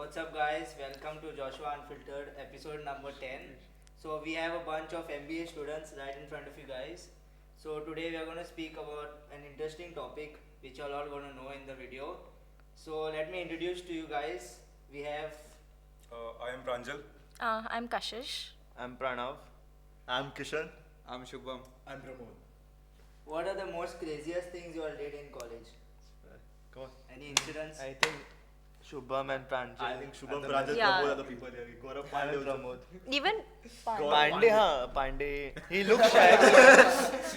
What's up, guys? Welcome to Joshua Unfiltered, episode number 10. So, we have a bunch of MBA students right in front of you guys. So, today we are going to speak about an interesting topic which you all are going to know in the video. So, let me introduce to you guys. We have I am Pranjal. I'm Kashish. I'm Pranav. I'm Kishan. I'm Shubham. I'm Pramod. what are the most craziest things you all did in college? Come on. Any incidents? I think Shubham and Pranjal. I think Shubham, and the Pranjal, Yeah. Pramod are the people here. Gaurav and Pandey also. Pramod. Even Pandey, हाँ, Pandey. He looks shy.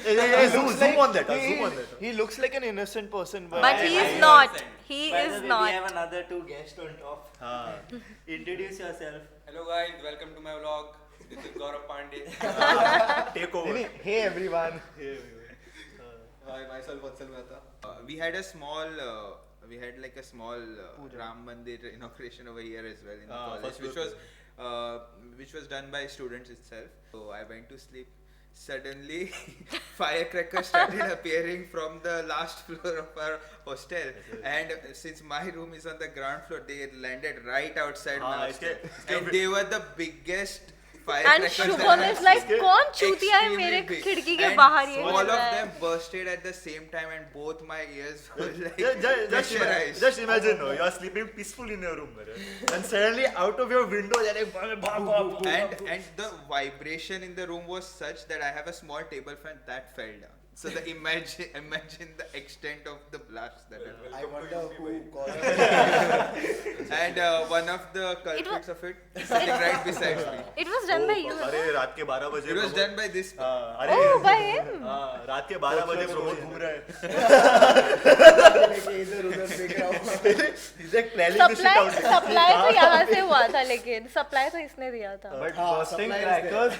Hey, zoom on that. he, Zoom on that. he looks like an innocent person, but he is not. He By is the way, not. we have another two guests on top. हाँ. Introduce yourself. Hello guys, welcome to my vlog. This is Gaurav Pandey. Take over. Hey everyone. Hi, myself Vatsal Mehta. We had a small, like a small Ram Mandir inauguration over here as well in the college, first which was done by students itself. So I went to sleep. Suddenly, firecrackers started appearing from the last floor of our hostel, and since my room is on the ground floor, they landed right outside my hostel, and they were the biggest And firecrackers. that Shubham I've is like, seen. कौन चूतिया है Extremely मेरे big. खिड़की के And बाहर ये all कर of रहा है? them bursted at the same time, and both my ears were like Just pressurized. imagine, no, you are sleeping peacefully in your room, and suddenly out of your window, there is And the vibration in the room was such that I have a small table fan that fell down. So the imagine the extent of the blast that happened. I wonder who caused And one of the culprits of it is sitting right beside me. It was done by you. अरे रात के 12 बजे It was done by this. अरे Oh, by him. रात के 12 बजे प्रमोद घूम रहा है इधर उधर देख रहा हूँ He's like planning to shit supply out. Supply तो यहाँ से हुआ था लेकिन सप्लाई तो इसने दिया था. But हाँ, bursting supply is crackers,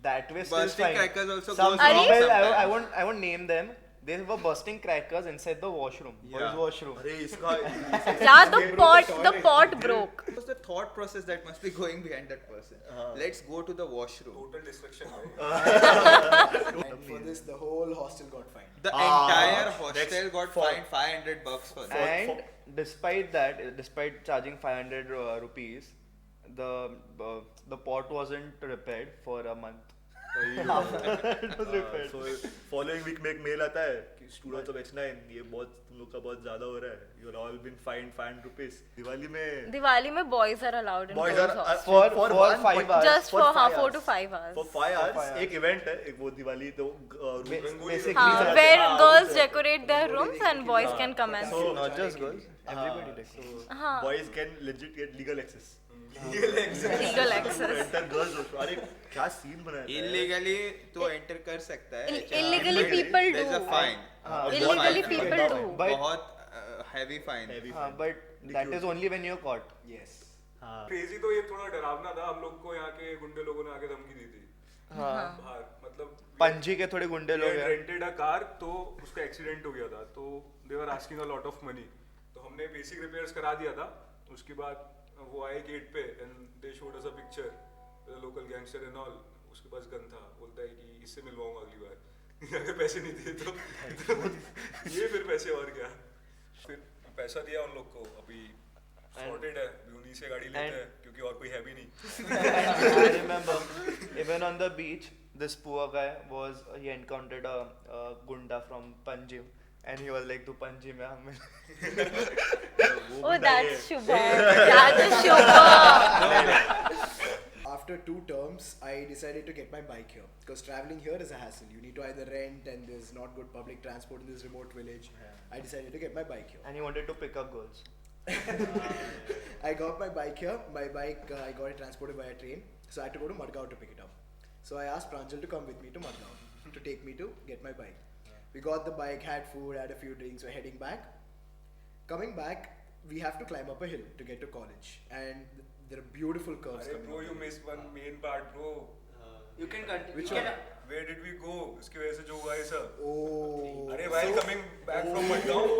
that way still Bursting fine. crackers also Some goes people, wrong I sometimes. won't name them. They were bursting crackers inside the washroom, boys' Yeah. washroom. अरे इसका Yeah, the pot broke. What was the thought process that must be going behind that person? Let's go to the washroom. Total destruction. Right? and for this the whole hostel got fined. The entire that's hostel got for- fined $500 for that. And despite that, despite charging 500 rupees, the pot wasn't repaired for a month. It was repaired. So following week में एक mail आता है कि students of H9 ये बहुत तुम लोग का बहुत ज्यादा हो रहा है. You are all been fined 500 rupees. Diwali में दिवाली में boys are allowed in boys girls' are hostel. For one 5 point- hours. Just for 4 to 5 hours. for 5 hours. For 5 hours. एक इवेंट है एक वो दिवाली तो Basically, हाँ, where girls decorate their rooms and boys can come and So- see. not just girls, everybody did. So हाँ. boys can legit get legal access. Legal access. Enter girls also. अरे क्या scene बनाया था यार. Illegally तो enter कर सकता है. Illegally people There's a do. fine. Illegally people do. But बहुत heavy fine. Heavy हाँ, fine. but that is only when you're caught. Yes. हाँ. क्रेजी तो ये थोड़ा डरावना था. हम लोग को यहाँ के गुंडे लोगों ने आके धमकी दी थी. हाँ. बाहर मतलब. पंजी के थोड़े गुंडे लोग हैं. रेंटेड अ कार तो उसका एक्सीडेंट हो गया था तो they were asking a lot of money तो हमने बेसिक रिपेयर्स करा दिया था. उसके बाद वो आए गेट पे and they showed us a picture local gangster and all. उसके पास गन था. बोलता है कि इससे मिलवाऊंगा अगली बार. अगर पैसे नहीं दिए तो ये फिर पैसे और क्या. फिर पैसा दिया उन लोग को. अभी सॉर्टेड है. उन्हीं से गाड़ी लेते हैं क्योंकि और कोई है भी नहीं. I remember even on the beach, this poor guy he encountered a gunda from Panjim, and he was like, "Tu Panjim mein hum." Oh, that's Shubham. That is Shubham. After 2 terms, I decided to get my bike here because traveling here is a hassle. You need to either rent, and there's not good public transport in this remote village. I decided to get my bike here. And he wanted to pick up girls. I got my bike here. My bike, I got it transported by a train, so I had to go to Madgaon to pick it up. So I asked Pranjal to come with me to Madgaon to take me to get my bike. We got the bike, had food, had a few drinks. We're heading back. Coming back, we have to climb up a hill to get to college, and there are beautiful curves अरे coming bro, you up. missed one main part, bro. You can continue. Which you can, one? Where did we go? इसकी वजह से जो हुआ है सब. Oh. अरे while So- coming back from Madgaon,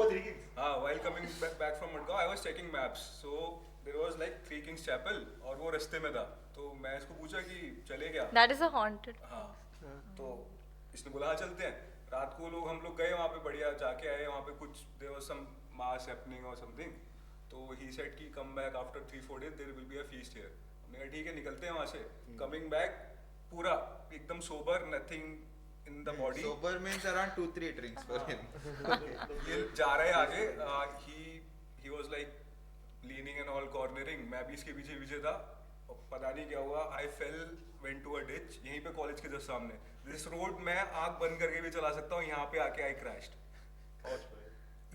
while coming back from Madgaon, I was checking maps. So there was like 3 Kings Chapel और वो रास्ते में था. तो मैं इसको पूछा कि चले क्या? That is a haunted. हाँ. तो इसने बोला हाँ चलते हैं. रात को हम लोग गए वहाँ पे बढ़िया जाके आए. वहाँ पे कुछ there was some mass happening or something. तो ही सेड कि come back after 3-4 days there will be a feast here. हमने कहा ठीक है निकलते हैं वहाँ से। कमिंग बैक पूरा एकदम sober, nothing in the body. Sober means around 2-3 drinks for him. ये जा रहे हैं आगे, he was like leaning and all cornering, मैं भी इसके पीछे पीछे था और पता नहीं क्या हुआ, I fell, went to a ditch यहीं पे कॉलेज के जस्ट सामने। This road मैं आँख बंद करके भी चला सकता हूँ, यहाँ पे आके I crashed। और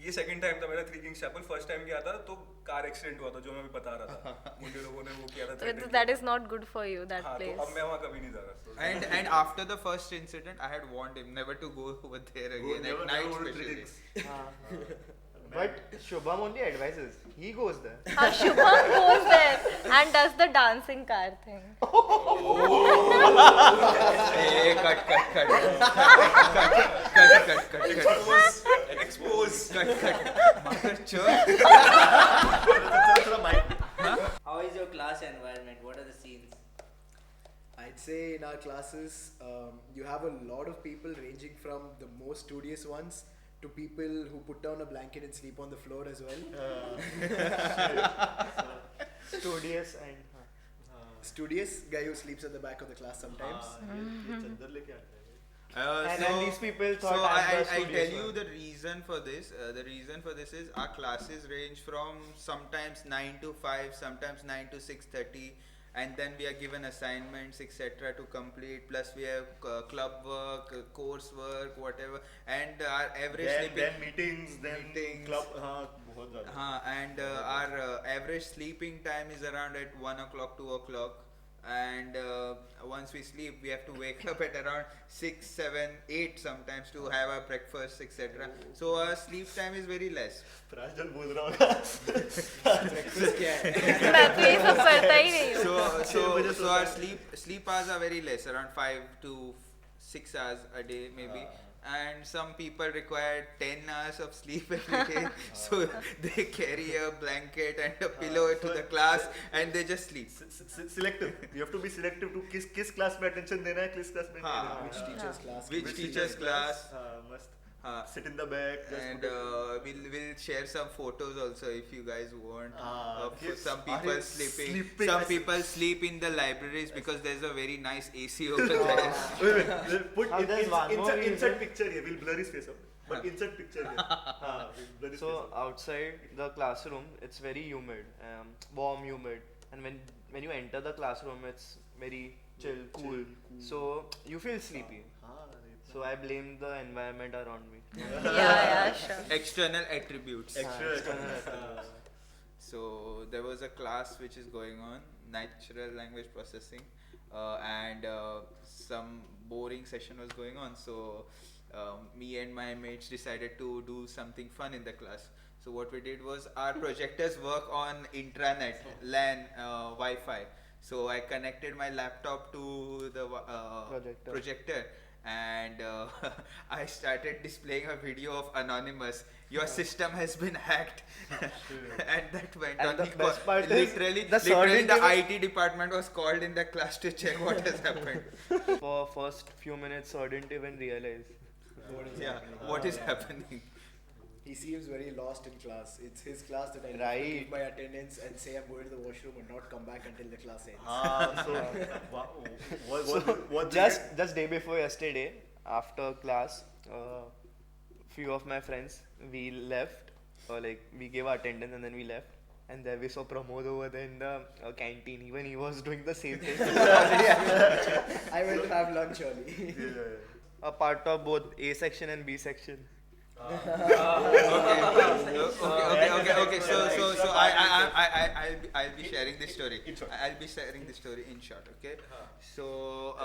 ये सेकंड टाइम था मेरा Three Kings Chapel. First time क्या था तो कार एक्सीडेंट हुआ था जो मैं भी बता रहा था, मुझे लोगों ने वो किया था। So that is not good for you, that हाँ, place. तो अब मैं वहाँ कभी नहीं जा रहा। And after the first incident, I had warned him never to go over there again at night, especially. But Shubham only advises. He goes there. Shubham goes there and does the dancing car thing. Hey, cut. Expose. How is your class environment? What are the scenes? I'd say in our classes, you have a lot of people ranging from the most studious ones to people who put down a blanket and sleep on the floor as well. Studious and Studious guy who sleeps at the back of the class sometimes. Chandar लेके आता है। And then these people thought so I'm the I studious tell you one. the reason for this. The reason for this is our classes range from sometimes 9 to 5, sometimes 9 to 6:30, and then we are given assignments etc. to complete. Plus we have club work, course work, whatever, and our average Then meetings, then Meetings. club, हाँ बहुत ज़्यादा। and our average sleeping time is around at 1 o'clock, 2 o'clock. And once we sleep, we have to wake up at around 6, 7, 8 sometimes to have our breakfast, etc. So our sleep time is very less. प्रांजल बोल रहा होगा। Breakfast क्या है? मैं तो ये सब करता ही नहीं हूँ. So our sleep hours are very less, around 5 to 6 hours a day maybe. And some people require 10 hours of sleep every day, so they carry a blanket and a pillow to the class and they just sleep. Selective. You have to be selective to किस class में attention देना है, किस class में नहीं हाँ. देना है। Which teacher's class? Which teacher's class? हाँ, मस्त। हाँ. Sit in the back. just And put it- we'll share some photos also if you guys want. Of yes. some people sleeping. sleeping Some as- people sleep in the libraries because there's a very nice AC over there. Wait, put How does one more insert reason? picture here. We'll blur his face up. But insert picture here. हाँ, we'll blur his So face up. outside the classroom, it's very humid, warm, humid, and when you enter the classroom, it's very chill, cool. So you feel sleepy. हाँ, So I blame the environment around me. Yeah, sure. External attributes. extra. So there was a class which is going on, natural language processing, and some boring session was going on. So me and my mates decided to do something fun in the class. So what we did was our projectors work on intranet, LAN, Wi-Fi. So I connected my laptop to the projector. And I started displaying a video of Anonymous. Your system has been hacked, and that went And on. the He best ca- part is literally, the sir literally, didn't the even- IT department was called in the class to check what has happened. For first few minutes, I didn't even realize. What is Yeah, happening? what is happening? He seems very lost in class. It's his class that I need to Right. give my attendance and say I'm going to the washroom and not come back until the class ends. हाँ, so what Just day before yesterday, after class, few of my friends, we left, or like we gave our attendance and then we left. And there we saw Pramod over there in the canteen. Even he was doing the same thing. I went to have lunch early. A part of both A section and B section. Okay. So I'll be sharing this story. I'll be sharing this story in short. Okay. So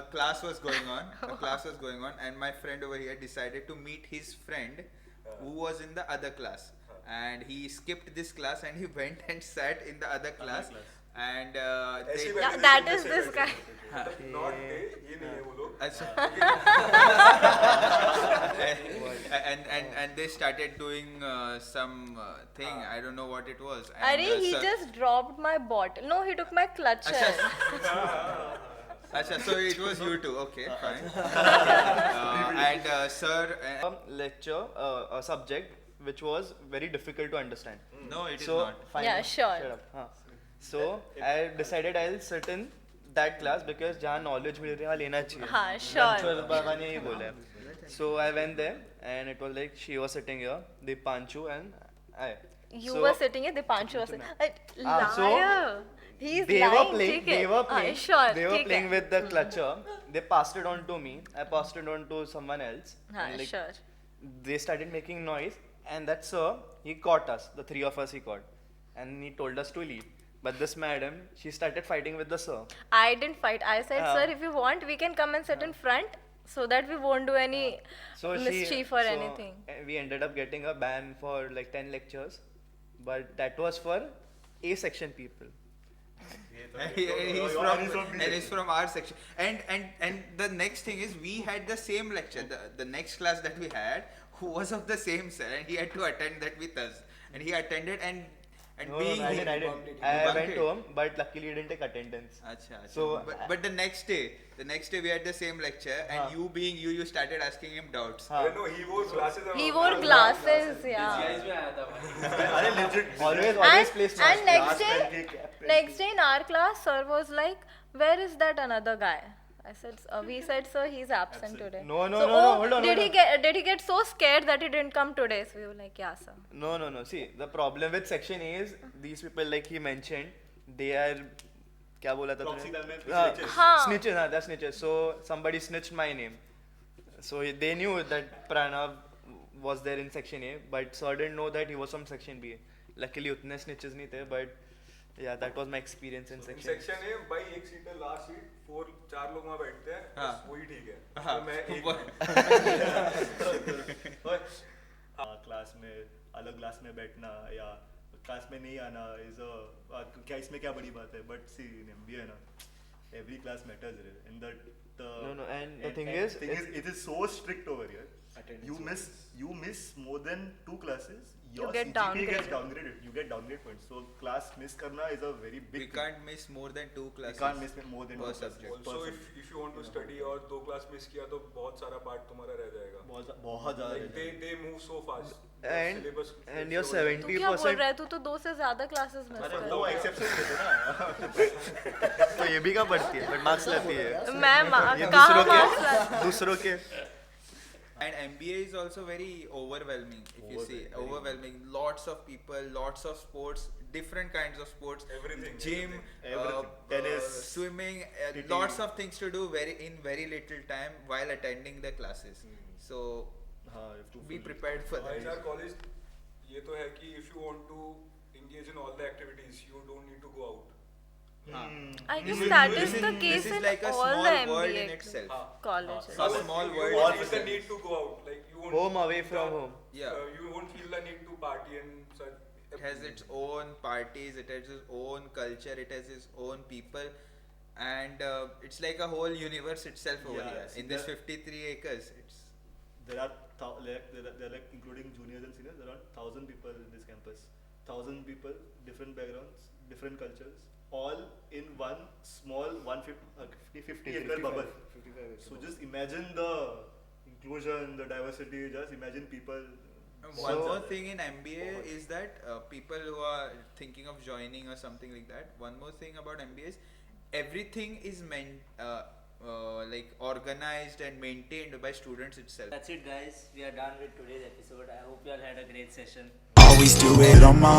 a class was going on. And my friend over here decided to meet his friend, who was in the other class. And he skipped this class and he went and sat in the other class. And ऐसे they, बैठे Yeah, थे, that ऐसे is this बैठे guy. थे। Not they, ये नहीं है वो लोग। अच्छा. and they started doing some thing. I don't know what it was. And, Arey, he sir- just dropped my bottle. No, he took my clutches. Acha, so it was you two. Okay, fine. And sir, Lecture, a subject which was very difficult to understand. No, it is So not. fine. Yeah, sure. Shut up. हाँ. So I decided I'll sit in that class because जहाँ knowledge मिल रहा है लेना चाहिए. हाँ, sure. Ranchhod बाबा ने यही बोला है. So I went there and it was like she was sitting here, Dipanshu and I. You So were sitting here, Dipanshu was sitting. so Liar. He's they lying. were playing. ठीक है. They were playing. Sure. They were ठीक playing है. with the clutcher. They passed it on to me. I passed it on to someone else. हाँ, And, like, sure. they started making noise, and that sir, he caught us. The three of us he caught, and he told us to leave. But this madam, she started fighting with the sir. I didn't fight. I said, sir, if you want, we can come and sit in front so that we won't do any So mischief or anything. We ended up getting a ban for like 10 lectures, but that was for A section people. He's from our section. And the next thing is we had the same lecture. The next class that we had, who was of the same sir, and he had to attend that with us. And he attended and No, being I he- didn't. bunked it. I Bunked went it. home, but luckily he didn't take attendance. Acha, acha. So, but the next day we had the same lecture, and you being you started asking him doubts. हाँ. No, he wore glasses. He wore glasses, yeah. अरे legit Always place And next class day, पहन के cap पहन next day in our class, sir was like, "Where is that another guy?" I said, "We said, sir, he's absent today." No, no, so, no, no, hold on, Did hold did he get so scared that he didn't come today? So we were like, "Yeah, sir." No. See, the problem with section A is these people, like he mentioned, they are. क्या बोला था Proxy तूने? में हाँ, snitches. हाँ. Snitches, हाँ, they're snitches. So somebody snitched my name. So they knew that Pranav was there in section A, but sir didn't know that he was from section B. Luckily उतने snitches नहीं थे, but yeah, that was my experience in section A. Section है भाई एक seat है last seat 4 लोग वहाँ बैठते हैं हाँ. बस वही ठीक है हाँ. तो मैं एक क्लास में अलग क्लास में बैठना या क्लास में नहीं आना क्या इसमें क्या बड़ी बात है बट सी इन एमबीए ना every class matters and No, and the thing is, it is so strict over here. Attendance You miss more than 2 classes, your get CGPA gets downgraded. downgraded. You get downgrade points. So class miss karna is a very big We thing. can't miss more than 2 You classes. can't miss more than per 2 classes. subject. Also if you want to study और 2 class miss किया तो बहुत सारा part तुम्हारा रह जाएगा बहुत ज़्यादा Like, रहता है। they move so fast and Syllabus and your so- तू क्या बोल रहा 70%. है? तू तो 2 से ज्यादा classes miss अरे कर वो रहा है। exception देते ना तो ये भी क्या पढ़ती है, but marks लाती है. मैं ये कहाँ दूसरों marks ला- के दूसरों के And MBA is also very overwhelming. If you see, overwhelming. Lots of people, lots of sports, different kinds of sports. Everything, Gym, everything. Tennis, swimming, TT. lots of things to do in very little time while attending the classes. So हाँ, you have to be full- prepared for in our that. college ये तो है कि if you want to engage in all the activities you don't need to go out I guess that is the This case is in like a all small the world MBA in itself. colleges. A small you world. won't in feel the itself. need to go out like you won't Home away from the- home. Yeah. You won't feel the need to party and such It has its own parties, it has its own culture, it has its own people, and it's like a whole universe itself over Yeah, here. see In this that- 53 acres, it's there are like including juniors and seniors, there are 1,000 people in this campus. 1,000 people, different backgrounds, different cultures, all in one small 50 acre bubble. 55 acre So bubble. just imagine the inclusion, the diversity. Just imagine people. one more thing in MBA is that people who are thinking of joining or something like that. One more thing about MBA is everything is like organized and maintained by students itself. That's it, guys. We are done with today's episode. I hope you all had a great session. Always do it on my